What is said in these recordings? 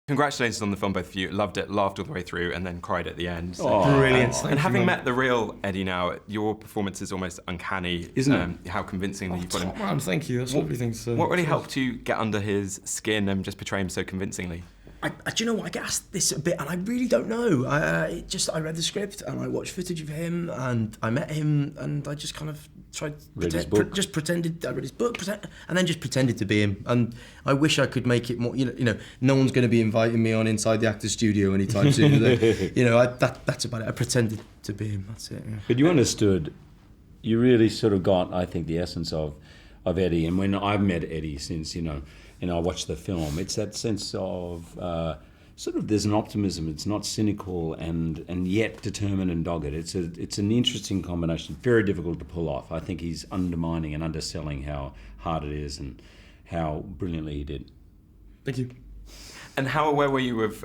Congratulations on the film, both of you. Loved it, laughed all the way through, and then cried at the end. So. Oh, brilliant. And having met the real Eddie now, your performance is almost uncanny. Isn't it? How convincingly you've got him. Man, thank you. That's lovely thing to say. What really helped you get under his skin and just portray him so convincingly? Do you know what? I get asked this a bit, and I really don't know. I read the script, and I watched footage of him, and I met him, and I just kind of tried pretended I read his book, and then just pretended to be him. And I wish I could make it more. You know, no one's going to be inviting me on Inside the Actors Studio anytime soon. That's about it. I pretended to be him. That's it. Yeah. But you understood. You really sort of got, I think, the essence of Eddie. And when I've met Eddie since, I watched the film, it's that sense of sort of there's an optimism. It's not cynical and yet determined and dogged. It's an interesting combination. Very difficult to pull off. I think he's undermining and underselling how hard it is and how brilliantly he did. Thank you. And how aware were you of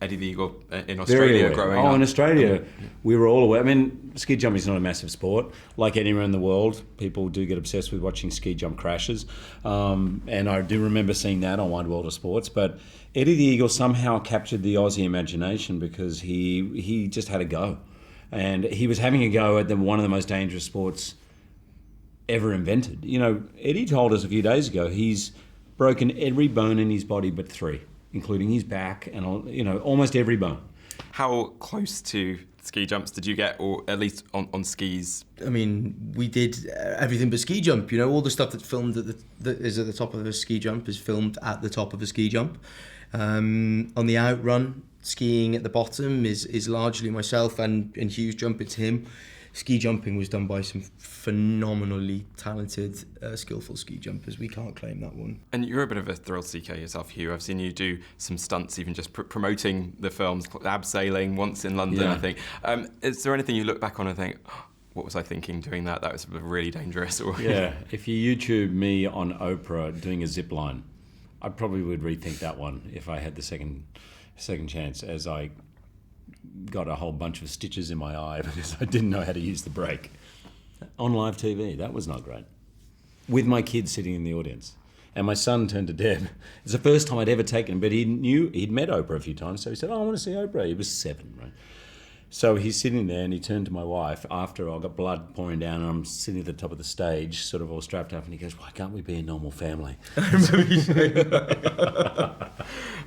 Eddie the Eagle in Australia growing up? In Australia, we were all aware. I mean, ski jumping is not a massive sport. Like anywhere in the world, people do get obsessed with watching ski jump crashes. And I do remember seeing that on Wide World of Sports. But Eddie the Eagle somehow captured the Aussie imagination because he just had a go. And he was having a go at one of the most dangerous sports ever invented. Eddie told us a few days ago he's broken every bone in his body but 3. Including his back and almost every bone. How close to ski jumps did you get, or at least on skis? I mean, we did everything but ski jump. All the stuff that's filmed that is at the top of a ski jump is filmed at the top of a ski jump. On the outrun, skiing at the bottom is largely myself and Hugh's jump. It's him. Ski jumping was done by some phenomenally talented, skillful ski jumpers. We can't claim that one. And you're a bit of a thrill seeker yourself, Hugh. I've seen you do some stunts, even just promoting the films, abseiling once in London, I think. Is there anything you look back on and think, oh, what was I thinking doing that? That was really dangerous. Yeah, if you YouTube me on Oprah doing a zip line, I probably would rethink that one if I had the second chance, as I got a whole bunch of stitches in my eye because I didn't know how to use the brake. On live TV, that was not great. With my kids sitting in the audience. And my son turned to Deb. It's the first time I'd ever taken him, but he'd met Oprah a few times, so he said, I want to see Oprah. He was 7, right? So he's sitting there and he turned to my wife after I got blood pouring down and I'm sitting at the top of the stage, sort of all strapped up, and he goes, why can't we be a normal family? I remember you saying that.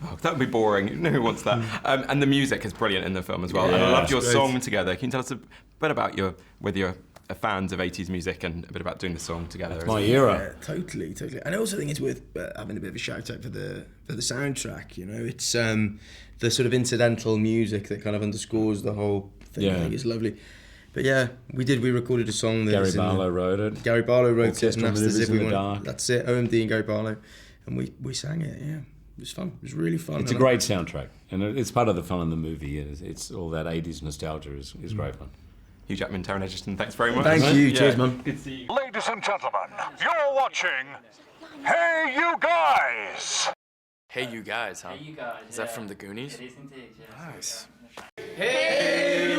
Oh, that would be boring. Who wants that? And the music is brilliant in the film as well. Yeah, and I loved your great. song together. Can you tell us a bit about whether you're fans of 80s music and a bit about doing the song together? That's my era. Yeah, totally. And I also think it's worth having a bit of a shout out for the soundtrack. It's the sort of incidental music that kind of underscores the whole thing. I think it's lovely. But yeah, we recorded a song that Gary Barlow wrote it. Gary Barlow wrote it, and Dark. That's it, OMD and Gary Barlow, and we sang it. Yeah, it was fun. It was really fun. It's a great soundtrack, and it's part of the fun of the movie. It's all that 80s nostalgia is great fun. Hugh Jackman, Taron Egerton, thanks very much. Thank you. Yeah. Cheers, man. Good to see you. Ladies and gentlemen, you're watching Hey You Guys! Hey You Guys, huh? Hey You Guys. Is that from the Goonies? It is indeed, yeah. Nice. Hey